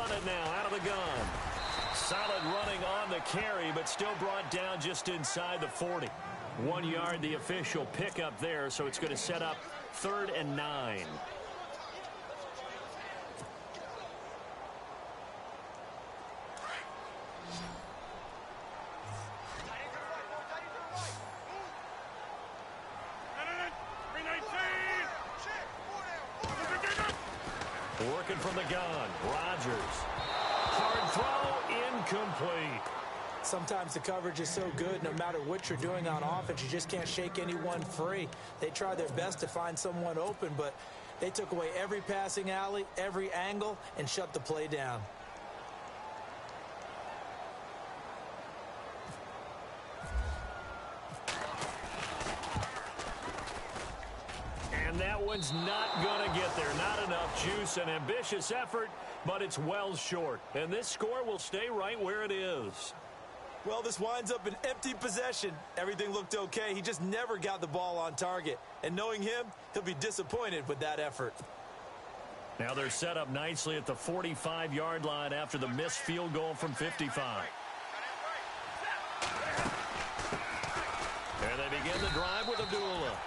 run it now out of the gun. Solid running on the carry, but still brought down just inside the 40. 1 yard, the official pickup there, so it's going to set up 3rd and 9. Working from the gun, Rodgers. Hard throw, incomplete. Sometimes the coverage is so good, no matter what you're doing on offense, you just can't shake anyone free. They try their best to find someone open, but they took away every passing alley, every angle, and shut the play down. And that one's not going to get there. Not enough juice. An ambitious effort, but it's well short. And this score will stay right where it is. Well, this winds up an empty possession. Everything looked okay. He just never got the ball on target. And knowing him, he'll be disappointed with that effort. Now they're set up nicely at the 45-yard line after the missed field goal from 55. And they begin the drive with Abdullah.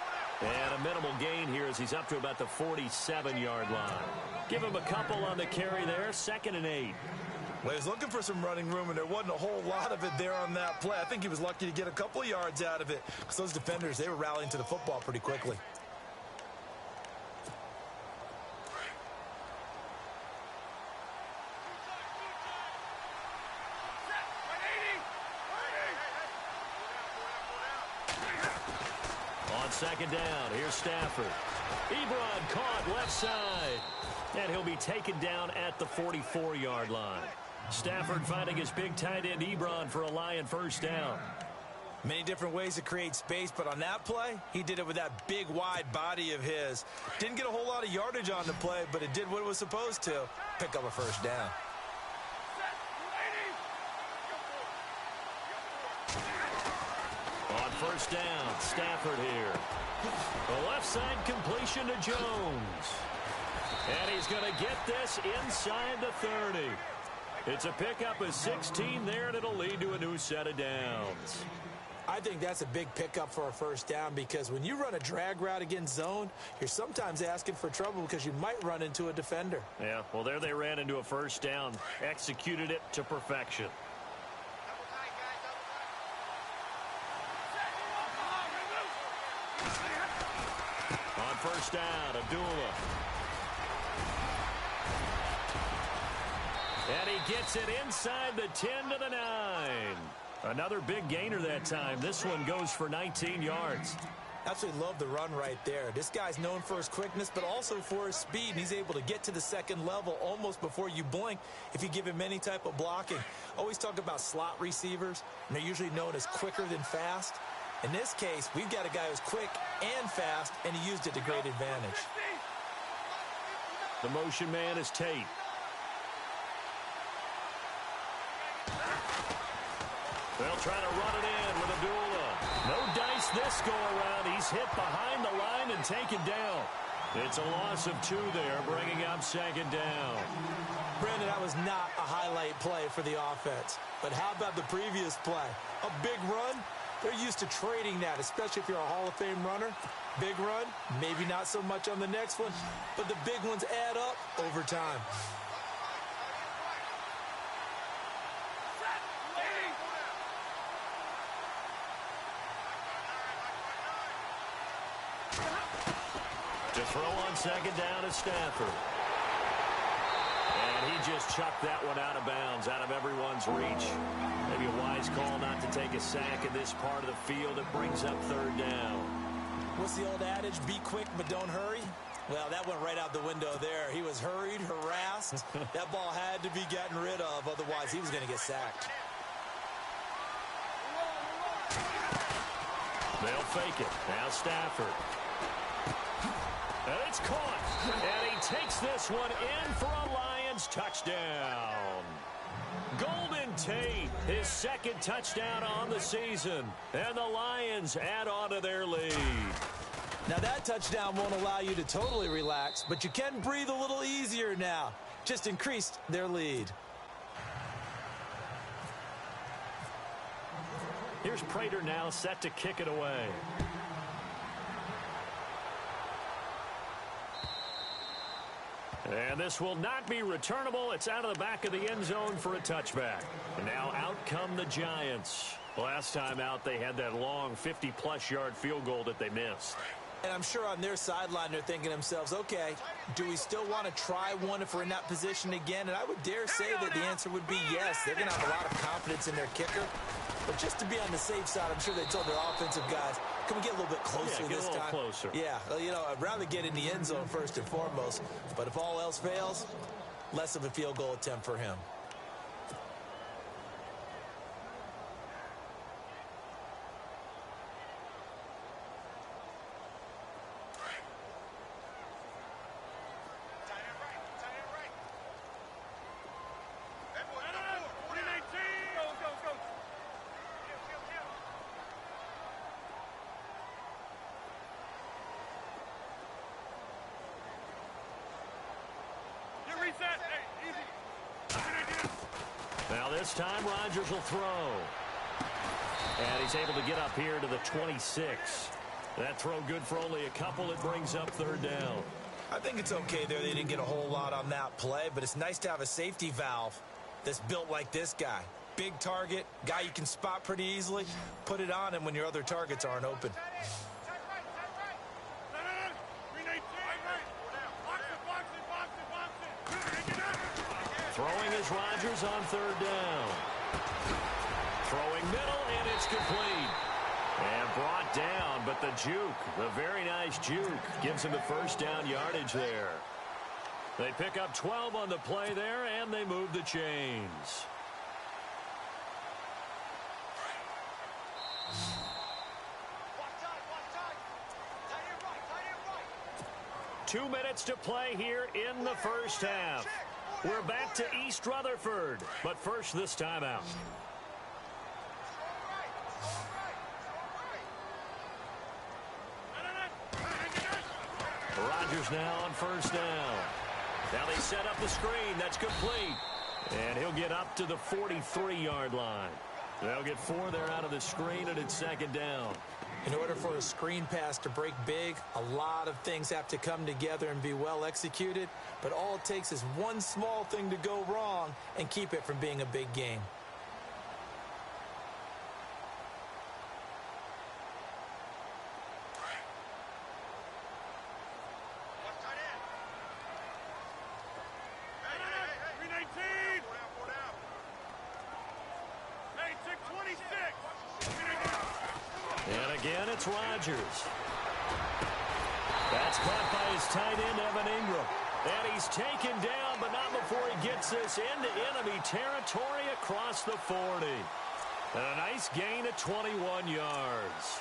And a minimal gain here as he's up to about the 47-yard line. Give him a couple on the carry there, 2nd and 8. Well, he was looking for some running room, and there wasn't a whole lot of it there on that play. I think he was lucky to get a couple of yards out of it because those defenders, they were rallying to the football pretty quickly. On 2nd down, here's Stafford. Ebron caught left side. And he'll be taken down at the 44-yard line. Stafford finding his big tight end Ebron for a Lion 1st down. Many different ways to create space, but on that play, he did it with that big, wide body of his. Didn't get a whole lot of yardage on the play, but it did what it was supposed to. Pick up a 1st down. On 1st down, Stafford here. The left side completion to Jones. And he's going to get this inside the 30. It's a pickup of 16 there, and it'll lead to a new set of downs. I think that's a big pickup for a 1st down because when you run a drag route against zone, you're sometimes asking for trouble because you might run into a defender. Yeah, well, there they ran into a 1st down, executed it to perfection. On 1st down, Abdullah. And he gets it inside the 10 to the 9. Another big gainer that time. This one goes for 19 yards. Absolutely love the run right there. This guy's known for his quickness, but also for his speed. He's able to get to the 2nd level almost before you blink if you give him any type of blocking. Always talk about slot receivers, and they're usually known as quicker than fast. In this case, we've got a guy who's quick and fast, and he used it to great advantage. The motion man is Tate. They'll try to run it in with Abdullah. No dice this go-around. He's hit behind the line and taken down. It's a loss of 2 there, bringing up 2nd down. Brandon, that was not a highlight play for the offense. But how about the previous play? A big run? They're used to trading that, especially if you're a Hall of Fame runner. Big run, maybe not so much on the next one, but the big ones add up over time. To throw on 2nd down is Stafford. And he just chucked that one out of bounds, out of everyone's reach. Maybe a wise call not to take a sack in this part of the field. It brings up 3rd down. What's the old adage? Be quick, but don't hurry. Well, that went right out the window there. He was hurried, harassed. That ball had to be gotten rid of. Otherwise, he was going to get sacked. They'll fake it. Now Stafford. And it's caught. And he takes this one in for a Lions touchdown. Golden Tate, his 2nd touchdown on the season. And the Lions add on to their lead. Now that touchdown won't allow you to totally relax, but you can breathe a little easier now. just increased their lead. Here's Prater now set to kick it away. And this will not be returnable. It's out of the back of the end zone for a touchback. And now out come the Giants. Last time out, they had that long 50-plus yard field goal that they missed. And I'm sure on their sideline, they're thinking to themselves, okay, do we still want to try one if we're in that position again? And I would dare say that the answer would be yes. They're going to have a lot of confidence in their kicker. But just to be on the safe side, I'm sure they told their offensive guys, can we get a little bit closer this time? Yeah, get a little closer. Yeah, well, you know, I'd rather get in the end zone first and foremost. But if all else fails, less of a field goal attempt for him. Now this time Rodgers will throw. And he's able to get up here to the 26. That throw good for only a couple. It brings up third down. I think it's okay there. They didn't get a whole lot on that play, but it's nice to have a safety valve that's built like this guy. Big target, guy you can spot pretty easily. Put it on him when your other targets aren't open. Throwing is Rodgers on third down. Throwing middle, and it's complete. And brought down, but the juke, the very nice juke, gives him the first down yardage there. They pick up 12 on the play there, and they move the chains. Two minutes to play here in the first half. We're back to East Rutherford, but first this timeout. Rodgers now on first down. Now they set up the screen. That's complete. And he'll get up to the 43-yard line. They'll get 4 there out of the screen, and it's second down. In order for a screen pass to break big, a lot of things have to come together and be well executed. But all it takes is one small thing to go wrong and keep it from being a big game. And again, it's Rodgers. That's caught by his tight end, Evan Ingram. And he's taken down, but not before he gets this into enemy territory across the 40. And a nice gain of 21 yards.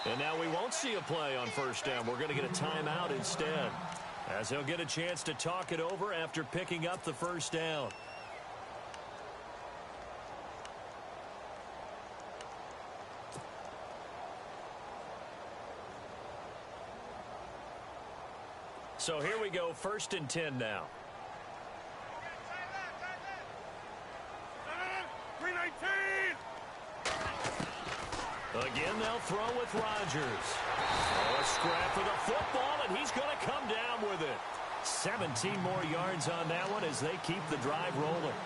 And now we won't see a play on first down. We're going to get a timeout instead, as he'll get a chance to talk it over after picking up the first down. So here we go, 1st and 10 now. Again, they'll throw with Rodgers. Oh, a scrap for the football, and he's going to come down with it. 17 more yards on that one as they keep the drive rolling.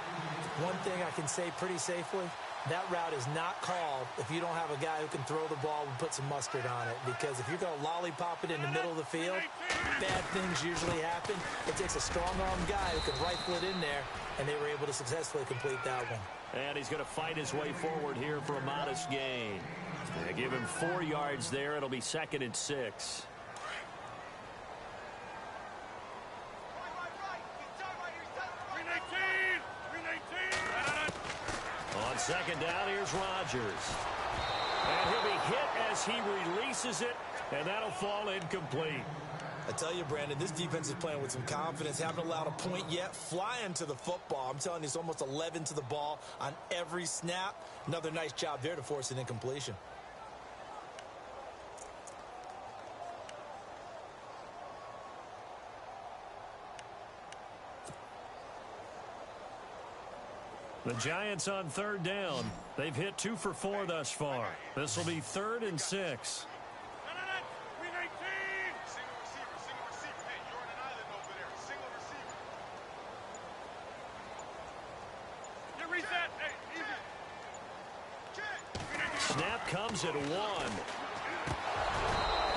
One thing I can say pretty safely, that route is not called if you don't have a guy who can throw the ball and put some mustard on it. Because if you're going to lollipop it in the middle of the field, bad things usually happen. It takes a strong-arm guy who can rifle it in there, and they were able to successfully complete that one. And he's going to fight his way forward here for a modest gain. They give him 4 yards there. It'll be 2nd and 6. On 2nd down, here's Rodgers. And he'll be hit as he releases it, and that'll fall incomplete. I tell you, Brandon, this defense is playing with some confidence. Haven't allowed a point yet. Flying to the football. I'm telling you, it's almost 11 to the ball on every snap. Another nice job there to force an incompletion. The Giants on third down. They've hit 2 for 4 thus far. This will be 3rd and 6. Snap comes at 1.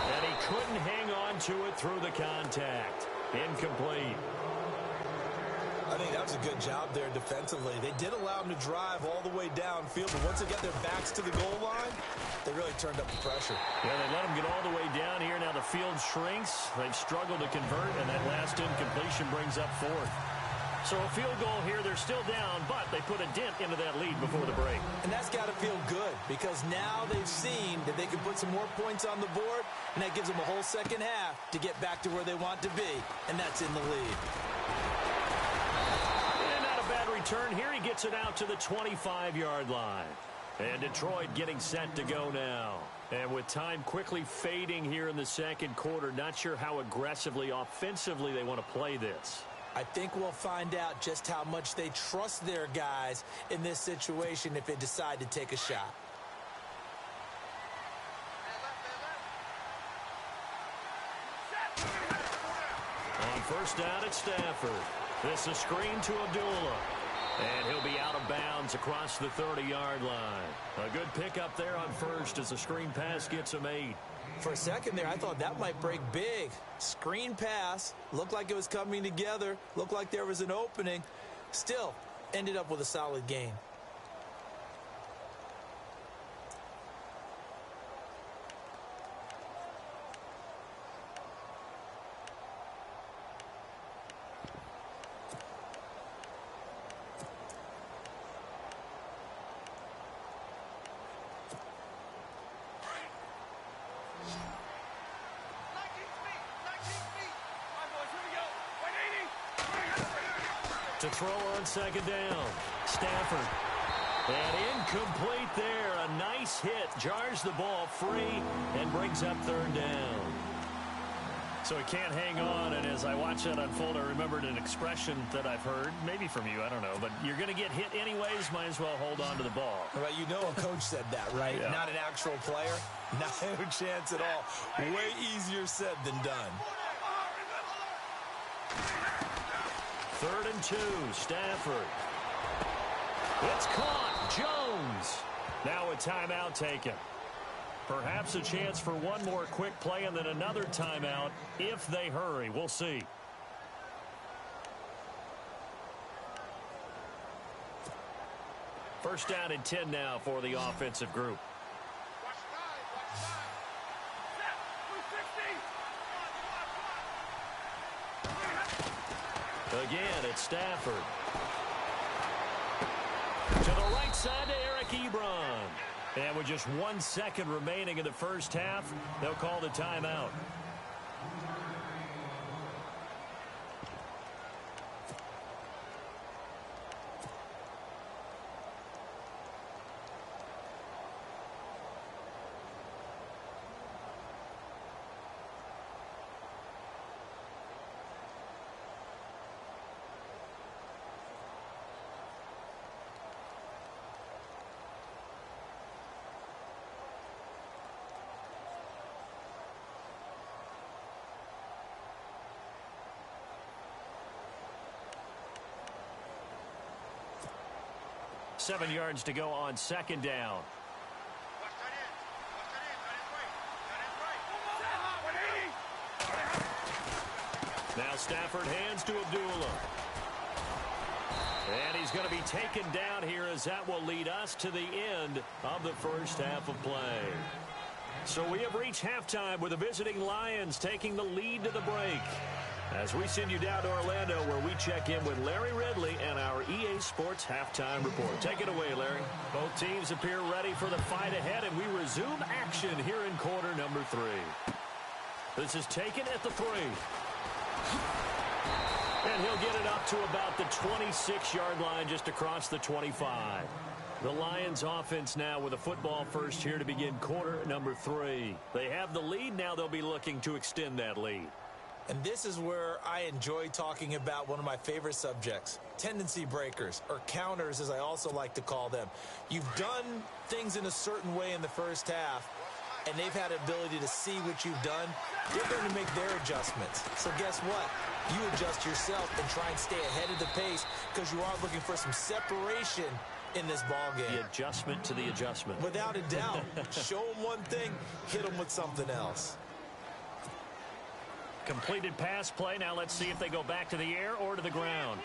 And he couldn't hang on to it through the contact. Incomplete. I think that was a good job there defensively. They did allow him to drive all the way downfield, but once they got their backs to the goal line, they really turned up the pressure. Yeah, they let him get all the way down here. Now the field shrinks. They've struggled to convert, and that last incompletion brings up 4th. So a field goal here, they're still down, but they put a dent into that lead before the break. And that's got to feel good because now they've seen that they can put some more points on the board, and that gives them a whole second half to get back to where they want to be, and that's in the lead. And not a bad return here. He gets it out to the 25-yard line. And Detroit getting set to go now. And with time quickly fading here in the second quarter, not sure how aggressively, offensively they want to play this. I think we'll find out just how much they trust their guys in this situation if they decide to take a shot. On first down at Stafford. This is a screen to Abdullah. And he'll be out of bounds across the 30-yard line. A good pickup there on first as the screen pass gets him 8. For a second there, I thought that might break big. Screen pass. Looked like it was coming together. Looked like there was an opening. Still, ended up with a solid gain. To throw on second down. Stafford. And incomplete there. A nice hit. Jars the ball free and brings up third down. So he can't hang on. And as I watch that unfold, I remembered an expression that I've heard. Maybe from you. I don't know. But you're going to get hit anyways. Might as well hold on to the ball. Right, you know a coach said that, right? Yeah. Not an actual player. Not a chance at all. Way easier said than done. 3rd and 2, Stafford. It's caught. Jones. Now a timeout taken. Perhaps a chance for one more quick play and then another timeout if they hurry. We'll see. First down and 10 now for the offensive group. Again, it's Stafford. To the right side to Eric Ebron. And with just 1 second remaining in the first half, they'll call the timeout. Seven yards to go on second down. Now Stafford hands to Abdullah. And he's going to be taken down here as that will lead us to the end of the first half of play. So we have reached halftime with the visiting Lions taking the lead to the break. As we send you down to Orlando where we check in with Larry Ridley and our EA Sports Halftime Report. Take it away, Larry. Both teams appear ready for the fight ahead, and we resume action here in quarter number 3. This is taken at the 3. And he'll get it up to about the 26-yard line just across the 25. The Lions offense now with a football first here to begin quarter number 3. They have the lead. Now they'll be looking to extend that lead. And this is where I enjoy talking about one of my favorite subjects, tendency breakers, or counters as I also like to call them. You've done things in a certain way in the first half, and they've had ability to see what you've done. They're going to make their adjustments. So guess what? You adjust yourself and try and stay ahead of the pace because you are looking for some separation in this ball game. The adjustment to the adjustment. Without a doubt. Show them one thing, hit them with something else. Completed pass play. Now let's see if they go back to the air or to the ground.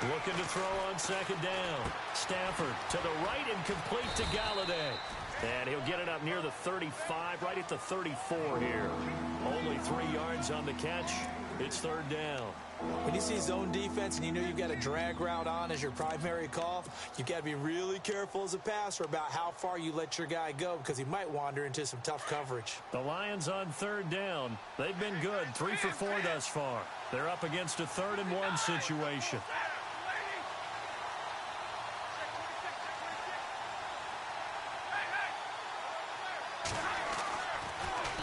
Looking to throw on second down. Stafford to the right and complete to Galladay. And he'll get it up near the 35, right at the 34 here. Only 3 yards on the catch. It's third down. When you see zone defense and you know you've got a drag route on as your primary call, you've got to be really careful as a passer about how far you let your guy go because he might wander into some tough coverage. The Lions on third down. They've been good, 3 for 4 thus far. They're up against a 3rd and 1 situation.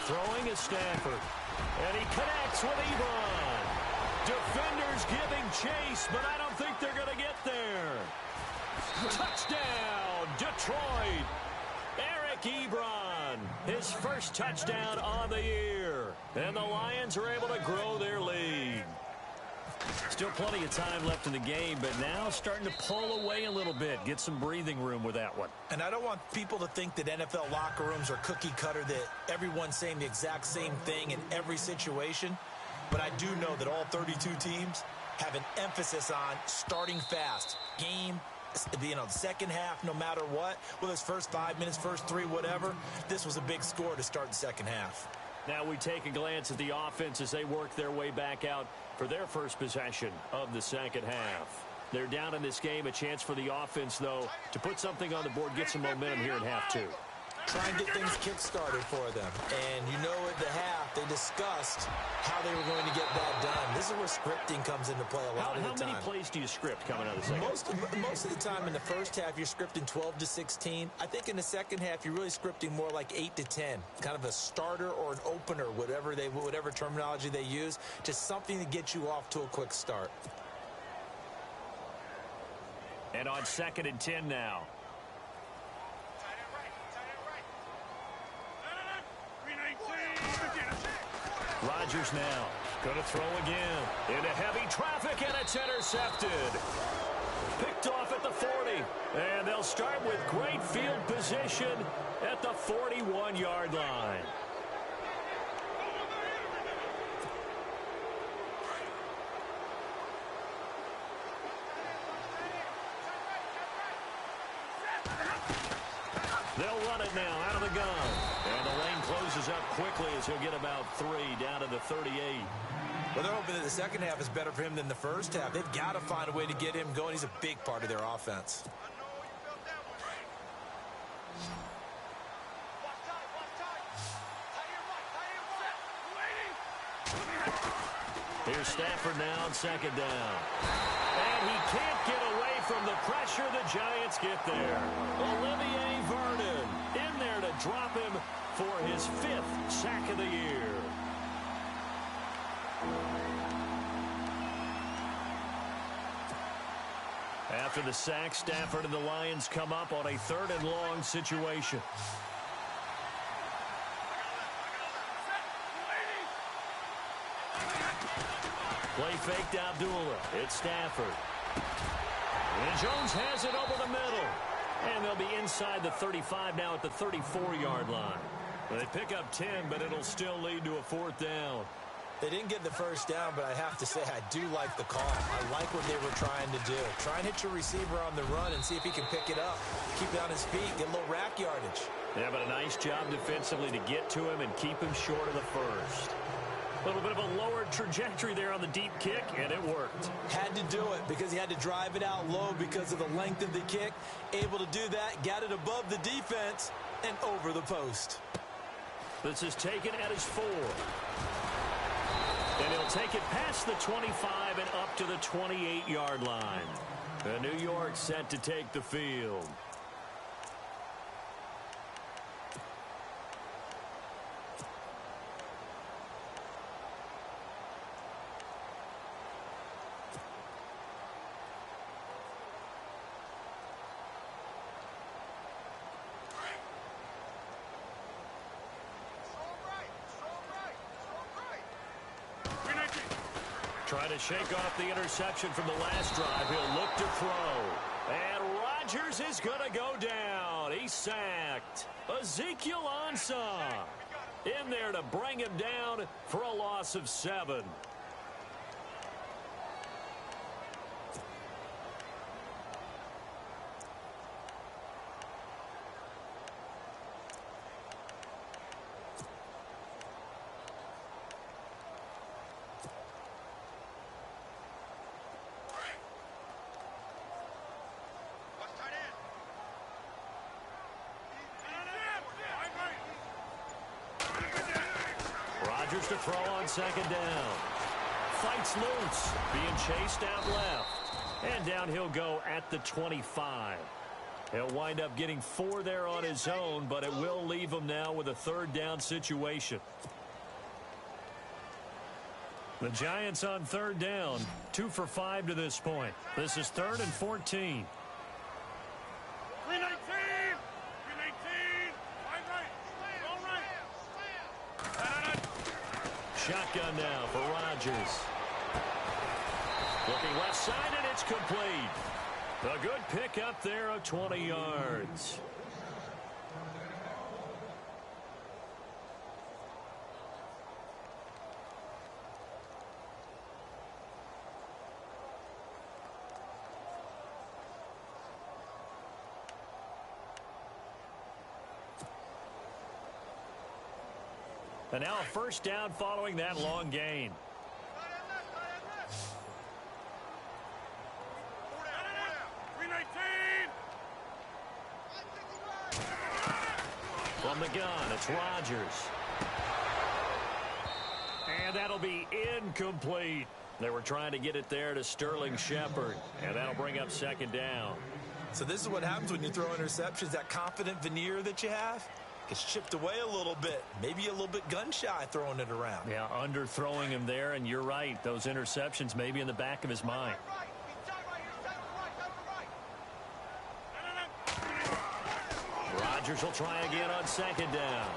Throwing is Stafford. And he connects with Ebron. Defenders giving chase, but I don't think they're going to get there. Touchdown, Detroit. Eric Ebron, his first touchdown on the year. And the Lions are able to grow their lead. Still plenty of time left in the game, but now starting to pull away a little bit. Get some breathing room with that one. And I don't want people to think that NFL locker rooms are cookie cutter, that everyone's saying the exact same thing in every situation. But I do know that all 32 teams have an emphasis on starting fast. Game, the second half, no matter what. Whether it's first 5 minutes, first 3, whatever. This was a big score to start the second half. Now we take a glance at the offense as they work their way back out for their first possession of the second half. They're down in this game. A chance for the offense, though, to put something on the board, get some momentum here in half 2. Try and get things kick-started for them. And you know at the half, they discussed how they were going to get that done. This is where scripting comes into play a lot of the time. How many plays do you script coming out of the second? Most of the time in the first half, you're scripting 12 to 16. I think in the second half, you're really scripting more like 8 to 10. Kind of a starter or an opener, whatever terminology they use. Just something to get you off to a quick start. And on 2nd and 10 now. Rodgers now going to throw again into heavy traffic, and it's intercepted. Picked off at the 40, and they'll start with great field position at the 41-yard line. They'll run it now out of the gun. And the lane closes up quickly as he'll get about 3 down to the 38. Well, they're hoping that the second half is better for him than the first half. They've got to find a way to get him going. He's a big part of their offense. Here's Stafford now on 2nd down. And he can't get away from the pressure. The Giants get there. Olivier Vernon in there to drop him for his 5th sack of the year. After the sack, Stafford and the Lions come up on a 3rd and long situation. Play fake to Abdullah. It's Stafford. And Jones has it over the middle. And they'll be inside the 35 now at the 34-yard line. They pick up 10, but it'll still lead to a 4th down. They didn't get the first down, but I have to say I do like the call. I like what they were trying to do. Try and hit your receiver on the run and see if he can pick it up. Keep it on his feet, get a little rack yardage. Yeah, but a nice job defensively to get to him and keep him short of the first. A little bit of a lower trajectory there on the deep kick, and it worked. Had to do it because he had to drive it out low because of the length of the kick. Able to do that, got it above the defense, and over the post. This is taken at his 4. And he'll take it past the 25 and up to the 28-yard line. And New York set to take the field. Trying to shake off the interception from the last drive. He'll look to throw. And Rodgers is going to go down. He's sacked. Ezekiel Ansah in there to bring him down for a loss of 7. Rodgers to throw on second down. Fights loose. Being chased out left. And down he'll go at the 25. He'll wind up getting 4 there on his own, but it will leave him now with a third down situation. The Giants on third down. 2 for 5 to this point. This is 3rd and 14. Shotgun now for Rodgers. Looking left side, and it's complete. A good pick up there of 20 yards. And now a first down following that long gain. From the gun, it's Rodgers. And that'll be incomplete. They were trying to get it there to Sterling Shepard. And that'll bring up second down. So this is what happens when you throw interceptions. That confident veneer that you have gets chipped away a little bit. Maybe a little bit gun-shy throwing it around. Yeah, underthrowing him there, and you're right. Those interceptions may be in the back of his mind. Rodgers will try again on second down.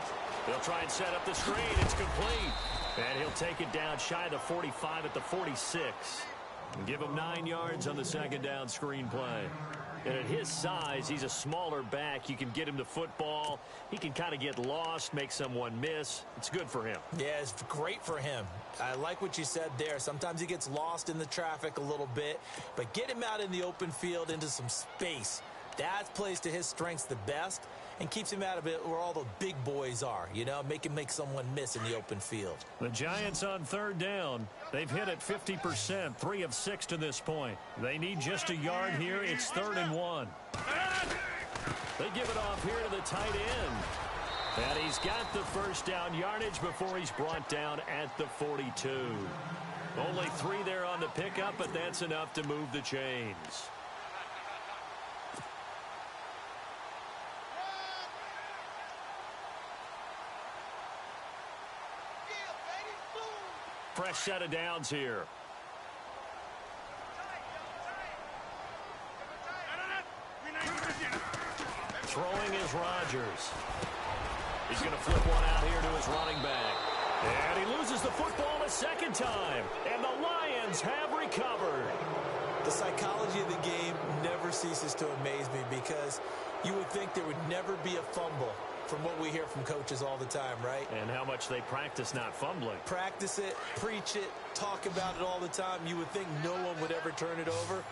He'll try and set up the screen. It's complete. And he'll take it down shy of the 45 at the 46. And give him 9 yards on the second down screen play. And at his size, he's a smaller back. You can get him the football. He can kind of get lost, make someone miss. It's good for him. Yeah, it's great for him. I like what you said there. Sometimes he gets lost in the traffic a little bit, but get him out in the open field into some space. That plays to his strengths the best and keeps him out of it where all the big boys are, you know, make someone miss in the open field. The Giants on third down. They've hit it 50%, 3 of 6 to this point. They need just a yard here. It's 3rd and 1. They give it off here to the tight end. And he's got the first down yardage before he's brought down at the 42. Only 3 there on the pickup, but that's enough to move the chains. Fresh set of downs here. Throwing is Rodgers. He's going to flip one out here to his running back. And he loses the football a second time. And the Lions have recovered. The psychology of the game never ceases to amaze me because you would think there would never be a fumble from what we hear from coaches all the time, right? And how much they practice not fumbling. Practice it, preach it, talk about it all the time. You would think no one would ever turn it over.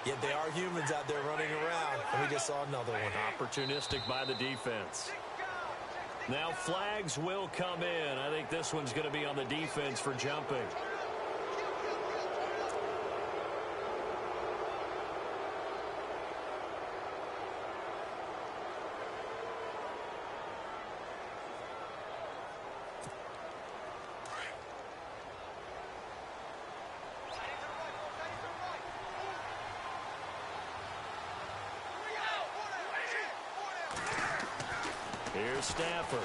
Yet they are humans out there running around. And we just saw another one. Opportunistic by the defense. Now flags will come in. I think this one's going to be on the defense for jumping. Here's Stafford.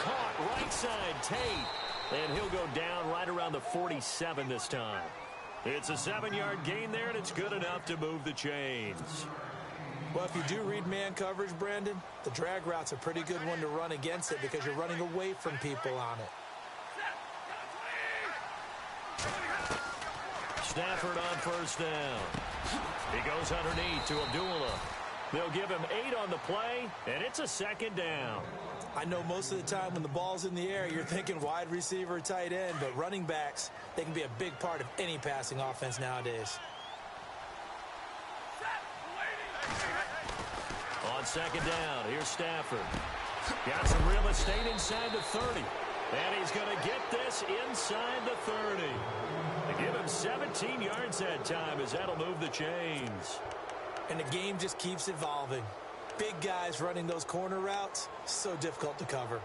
Caught right side Tate. And he'll go down right around the 47 this time. It's a 7-yard gain there, and it's good enough to move the chains. Well, if you do read man coverage, Brandon, the drag route's a pretty good one to run against it because you're running away from people on it. Stafford on first down. He goes underneath to Abdullah. They'll give him 8 on the play, and it's a second down. I know most of the time when the ball's in the air, you're thinking wide receiver, tight end, but running backs, they can be a big part of any passing offense nowadays. On second down, here's Stafford. Got some real estate inside the 30. And he's going to get this inside the 30. They give him 17 yards that time as that'll move the chains. And the game just keeps evolving. Big guys running those corner routes, so difficult to cover.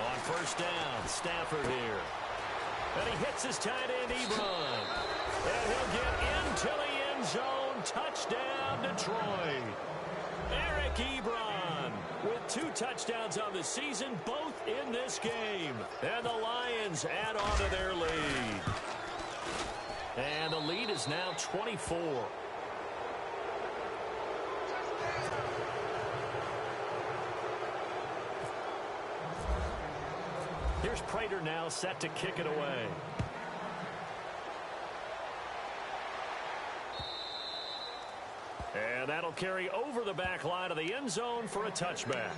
On first down, Stafford here. And he hits his tight end, Ebron. And he'll get into the end zone. Touchdown, Detroit. Eric Ebron with 2 touchdowns on the season, both in this game. And the Lions add on to their lead. And the lead is now 24. Here's Prater now set to kick it away. And that'll carry over the back line of the end zone for a touchback.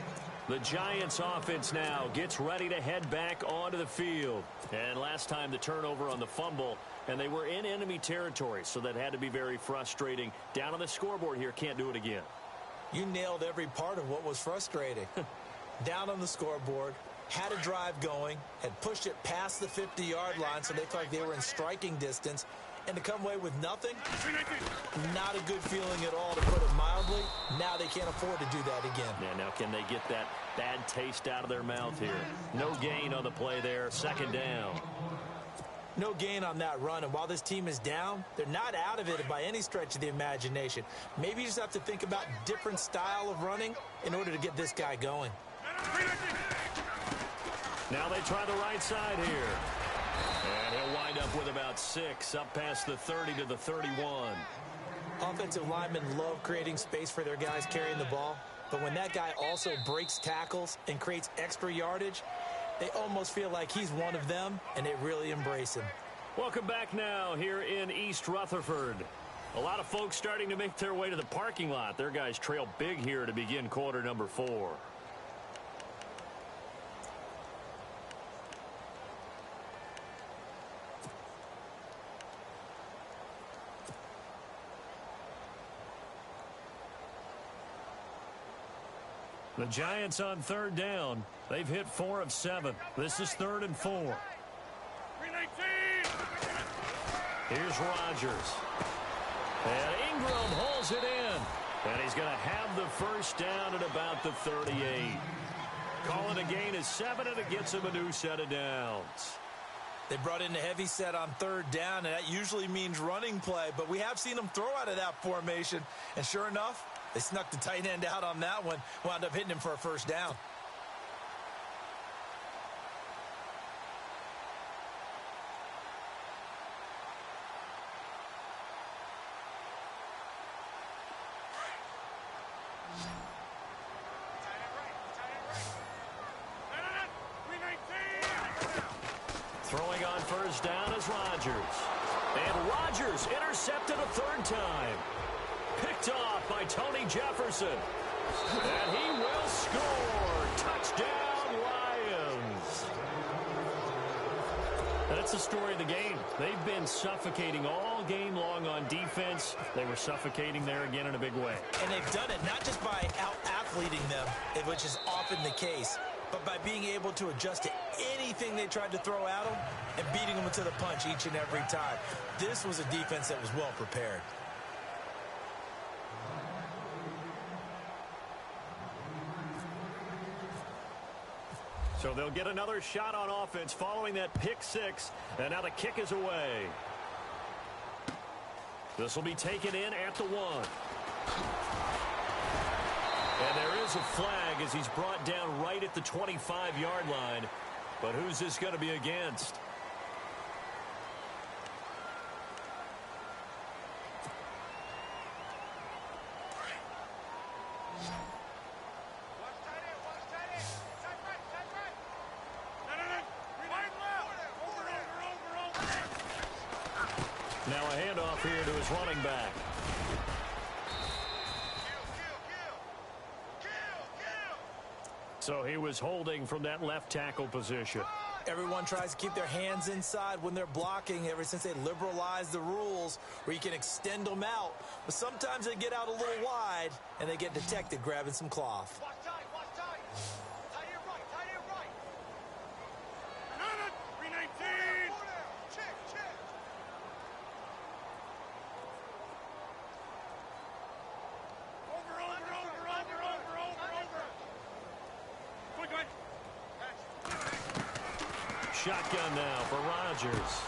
The Giants offense now gets ready to head back onto the field. And last time the turnover on the fumble, and they were in enemy territory, so that had to be very frustrating. Down on the scoreboard here, can't do it again. You nailed every part of what was frustrating. Down on the scoreboard, had a drive going, had pushed it past the 50-yard line so they felt like they were in striking distance, and to come away with nothing, not a good feeling at all, to put it mildly. Now they can't afford to do that again. Yeah, now can they get that bad taste out of their mouth here? No gain on the play there, second down. No gain on that run, and while this team is down, they're not out of it by any stretch of the imagination. Maybe you just have to think about different style of running in order to get this guy going. Now they try the right side here. And he'll wind up with about 6, up past the 30 to the 31. Offensive linemen love creating space for their guys carrying the ball, but when that guy also breaks tackles and creates extra yardage, they almost feel like he's one of them, and they really embrace him. Welcome back now here in East Rutherford. A lot of folks starting to make their way to the parking lot. Their guys trail big here to begin quarter number 4. The Giants on third down. They've hit 4 of 7. This is 3rd and 4. Here's Rodgers. And Ingram holds it in. And he's going to have the first down at about the 38. Calling a gain of 7, and it gets him a new set of downs. They brought in the heavy set on third down, and that usually means running play, but we have seen them throw out of that formation. And sure enough, they snuck the tight end out on that one, wound up hitting him for a first down. Throwing on first down is Rodgers. And Rodgers intercepted a 3rd time. Picked off by Tony Jefferson. And he will score. Touchdown, Lions. That's the story of the game. They've been suffocating all game long on defense. They were suffocating there again in a big way. And they've done it not just by out-athleting them, which is often the case, but by being able to adjust to anything they tried to throw at them and beating them to the punch each and every time. This was a defense that was well prepared. So they'll get another shot on offense following that pick 6, and now the kick is away. This will be taken in at the 1. And there is a flag as he's brought down right at the 25-yard line. But who's this going to be against? Now a handoff here to his running back. So he was holding from that left tackle position. Everyone tries to keep their hands inside when they're blocking ever since they liberalized the rules where you can extend them out. But sometimes they get out a little wide and they get detected grabbing some cloth. Watch tight, watch tight. Tight here right, tight here right. 319. Check, check. Over. Quick, quick. Shotgun now for Rodgers.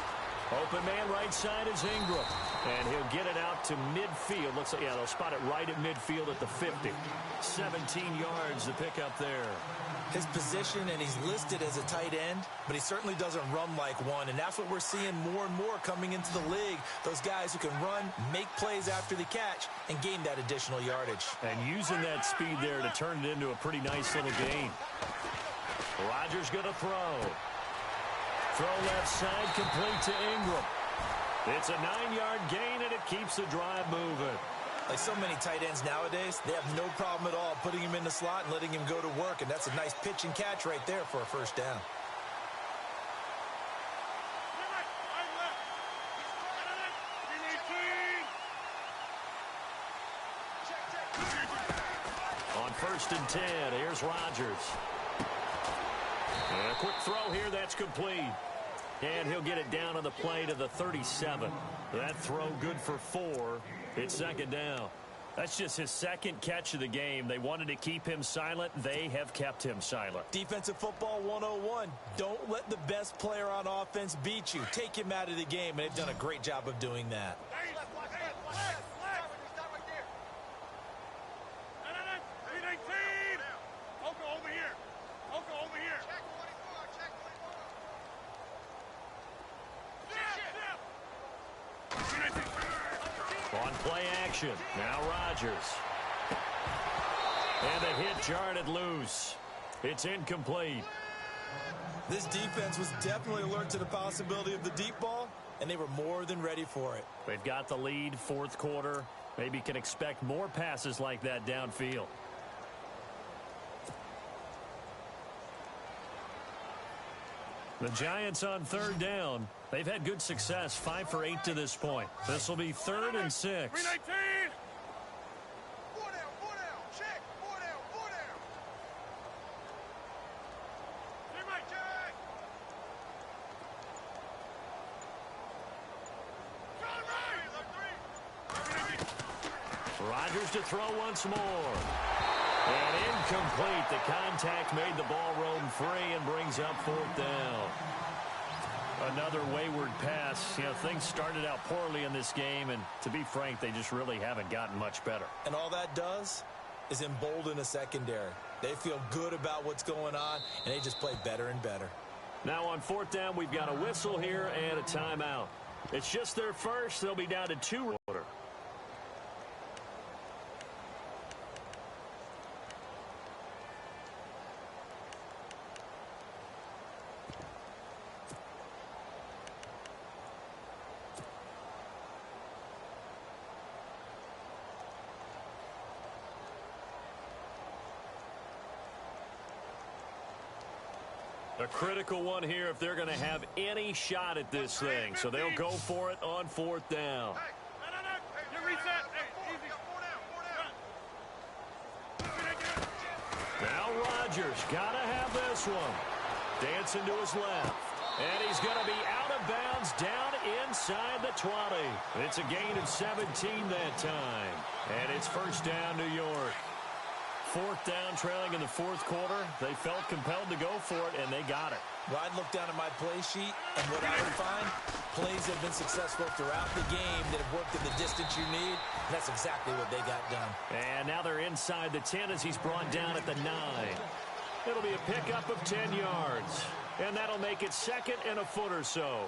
Open man right side is Ingram. And he'll get it out to midfield. Looks like, yeah, they'll spot it right at midfield at the 50. 17 yards to pick up there. His position, and he's listed as a tight end, but he certainly doesn't run like one. And that's what we're seeing more and more coming into the league. Those guys who can run, make plays after the catch, and gain that additional yardage. And using that speed there to turn it into a pretty nice little gain. Rodgers going to throw. Throw left side, complete to Ingram. It's a 9-yard gain, and it keeps the drive moving. Like so many tight ends nowadays, they have no problem at all putting him in the slot and letting him go to work, and that's a nice pitch and catch right there for a first down. On 1st and 10, here's Rodgers. And a quick throw here, that's complete. And he'll get it down on the play to the 37. That throw good for 4. It's second down. That's just his second catch of the game. They wanted to keep him silent. They have kept him silent. Defensive football 101. Don't let the best player on offense beat you. Take him out of the game, and they've done a great job of doing that. On play action, now Rodgers. And the hit jarred loose. It's incomplete. This defense was definitely alert to the possibility of the deep ball, and they were more than ready for it. They've got the lead, 4th quarter. Maybe can expect more passes like that downfield. The Giants on 3rd down. They've had good success, 5 for 8 to this point. This will be 3rd and 6. 319. 4 down, check, 4 down. Rodgers to throw once more. And incomplete. The contact made the ball roam free and brings up 4th down. Another wayward pass. You know, things started out poorly in this game, and to be frank, they just really haven't gotten much better. And all that does is embolden a secondary. They feel good about what's going on, and they just play better and better. Now on 4th down, we've got a whistle here and a timeout. It's just their first. They'll be down to 2. A critical one here if they're going to have any shot at this thing. So they'll go for it on 4th down. Now Rodgers got to have this one. Dancing to his left. And he's going to be out of bounds down inside the 20. It's a gain of 17 that time. And it's 1st down, New York. 4th down, trailing in the 4th quarter. They felt compelled to go for it, and they got it. Well, I'd look down at my play sheet, and what I would find, plays have been successful throughout the game that have worked in the distance you need, and that's exactly what they got done. And now they're inside the 10 as he's brought down at the 9. It'll be a pickup of 10 yards, and that'll make it 2nd and a foot or so.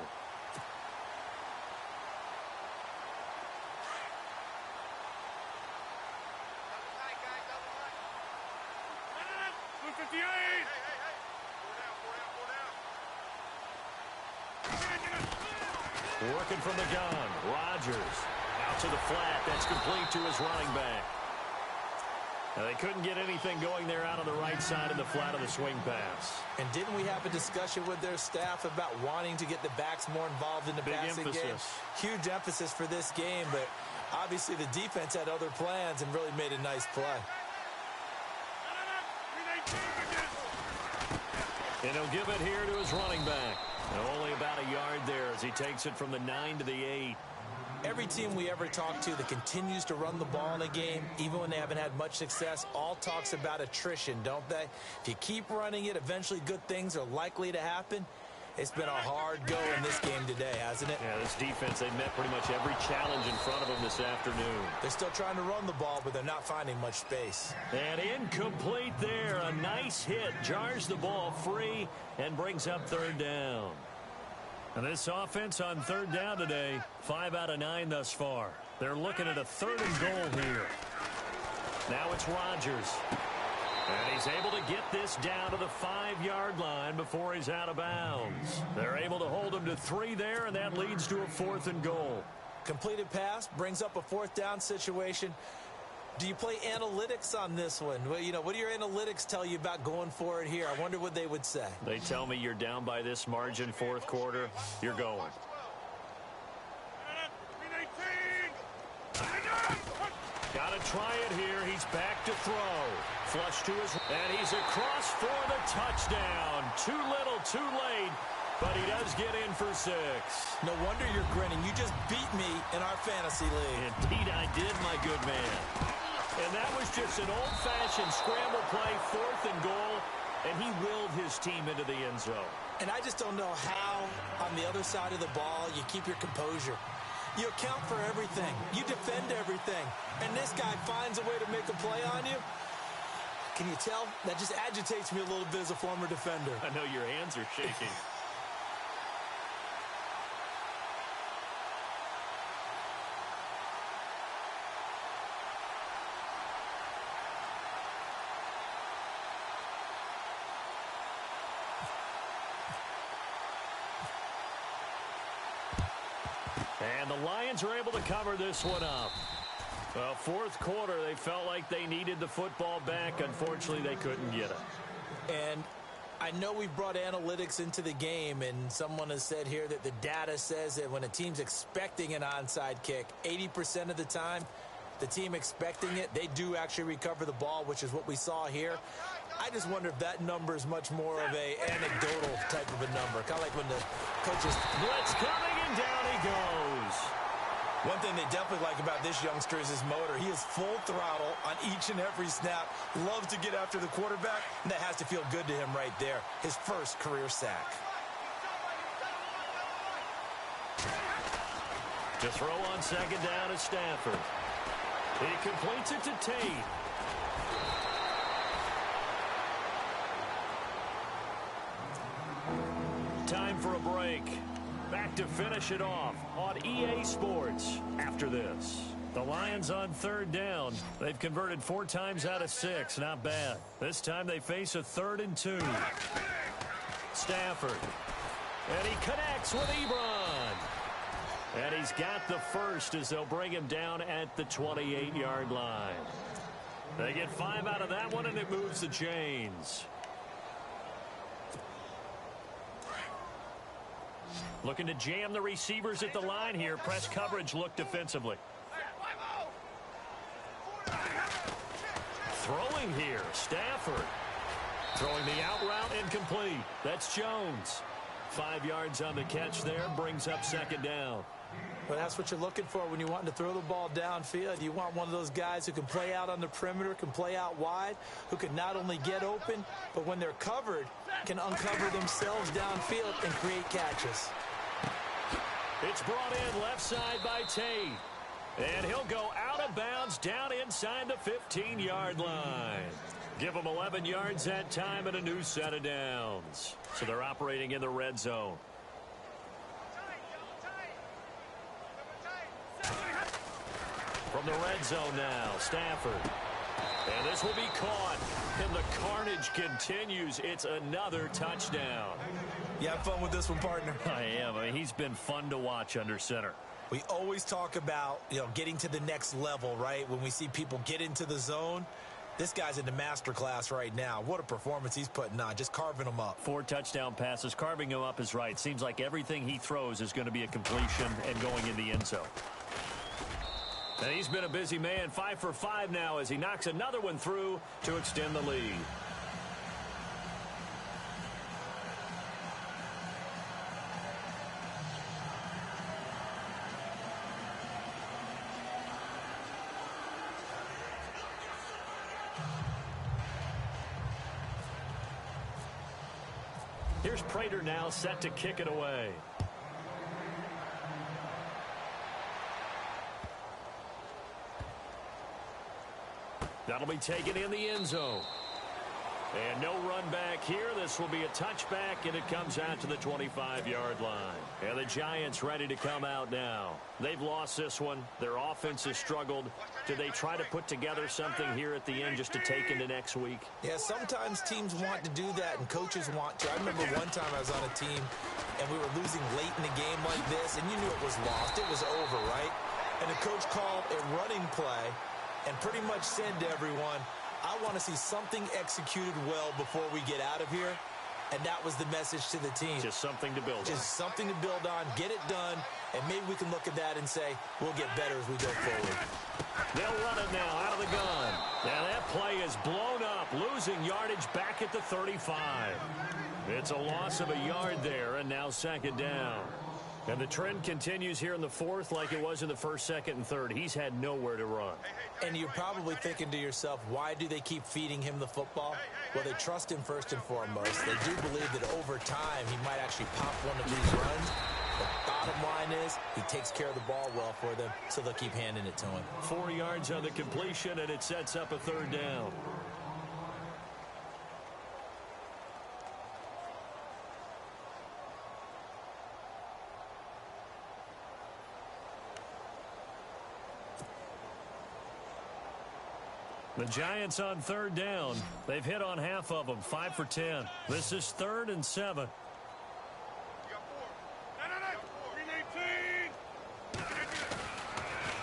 Working from the gun. Rodgers out to the flat. That's complete to his running back. They couldn't get anything going there out on the right side of the flat of the swing pass. And didn't we have a discussion with their staff about wanting to get the backs more involved in the passing game? Huge emphasis for this game, but obviously the defense had other plans and really made a nice play. And he'll give it here to his running back. And only about a yard there as he takes it from the 9 to the 8. Every team we ever talk to that continues to run the ball in a game, even when they haven't had much success, all talks about attrition, don't they? If you keep running it, eventually good things are likely to happen. It's been a hard go in this game today, hasn't it? Yeah, this defense, they met pretty much every challenge in front of them this afternoon. They're still trying to run the ball, but they're not finding much space. And incomplete there. A nice hit. Jars the ball free and brings up third down. And this offense on third down today, 5 out of 9 thus far. They're looking at a 3rd and goal here. Now it's Rodgers. And he's able to get this down to the 5-yard line before he's out of bounds. They're able to hold him to 3 there, and that leads to a 4th and goal. Completed pass brings up a 4th down situation. Do you play analytics on this one? Well, you know, what do your analytics tell you about going for it here? I wonder what they would say. They tell me you're down by this margin, 4th quarter, you're going. Got to try it here. He's back to throw. Flush to his... And he's across for the touchdown. Too little, too late. But he does get in for 6. No wonder you're grinning. You just beat me in our fantasy league. Indeed I did, my good man. And that was just an old-fashioned scramble play, 4th and goal, and he willed his team into the end zone. And I just don't know how, on the other side of the ball, you keep your composure. You account for everything. You defend everything. And this guy finds a way to make a play on you. Can you tell? That just agitates me a little bit as a former defender. I know your hands are shaking. And the Lions are able to cover this one up. Well, 4th quarter, they felt like they needed the football back. Unfortunately, they couldn't get it. And I know we brought analytics into the game, and someone has said here that the data says that when a team's expecting an onside kick, 80% of the time, the team expecting it, they do actually recover the ball, which is what we saw here. I just wonder if that number is much more of a anecdotal type of a number. Kind of like when the coaches... Blitz coming, and down he goes. One thing they definitely like about this youngster is his motor. He is full throttle on each and every snap. Loves to get after the quarterback. And that has to feel good to him right there. His first career sack. To throw on 2nd down is Stafford. He completes it to Tate. Time for a break. Back to finish it off on EA Sports after this. The Lions on 3rd down. They've converted 4 times out of 6. Not bad. This time they face a 3rd and 2. Stafford. And he connects with Ebron. And he's got the first as they'll bring him down at the 28-yard line. They get 5 out of that one, and it moves the chains. Looking to jam the receivers at the line here. Press coverage look defensively. Throwing here, Stafford. Throwing the out route incomplete. That's Jones. 5 yards on the catch there, brings up 2nd down. Well, that's what you're looking for when you're wanting to throw the ball downfield. You want one of those guys who can play out on the perimeter, can play out wide, who can not only get open, but when they're covered, can uncover themselves downfield and create catches. It's brought in left side by Tate. And he'll go out of bounds down inside the 15-yard line. Give them 11 yards that time and a new set of downs. So they're operating in the red zone. From the red zone now, Stafford. And this will be caught. And the carnage continues. It's another touchdown. You have fun with this one, partner? I am. I mean, he's been fun to watch under center. We always talk about, getting to the next level, right? When we see people get into the zone, this guy's in the master class right now. What a performance he's putting on, just carving them up. 4 touchdown passes. Carving him up is right. Seems like everything he throws is going to be a completion and going in the end zone. And he's been a busy man. 5 for 5 now as he knocks another one through to extend the lead. Here's Prater now set to kick it away. That'll be taken in the end zone. And no run back here. This will be a touchback, and it comes out to the 25-yard line. And the Giants ready to come out now. They've lost this one. Their offense has struggled. Do they try to put together something here at the end just to take into next week? Yeah, sometimes teams want to do that, and coaches want to. I remember one time I was on a team, and we were losing late in the game like this, and you knew it was lost. It was over, right? And the coach called a running play and pretty much said to everyone, I want to see something executed well before we get out of here. And that was the message to the team. Just something to build on. Just something to build on, get it done, and maybe we can look at that and say, we'll get better as we go forward. They'll run it now out of the gun. Now that play is blown up, losing yardage back at the 35. It's a loss of a yard there, and now second down. And the trend continues here in the fourth like it was in the first, second, and third. He's had nowhere to run. And you're probably thinking to yourself, why do they keep feeding him the football? Well, they trust him first and foremost. They do believe that over time he might actually pop one of these runs. The bottom line is he takes care of the ball well for them, so they'll keep handing it to him. 4 yards on the completion, and it sets up a third down. The Giants on third down. They've hit on half of them, 5 for 10. This is 3rd and 7.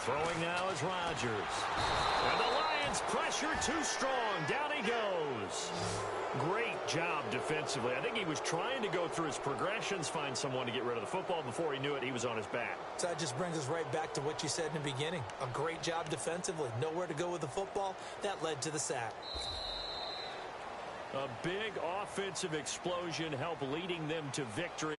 Throwing now is Rodgers. And the Lions pressure too strong. Down he goes. Great job defensively. I think he was trying to go through his progressions, find someone to get rid of the football. Before he knew it, he was on his back. So that just brings us right back to what you said in the beginning. A great job defensively. Nowhere to go with the football. That led to the sack. A big offensive explosion helped leading them to victory.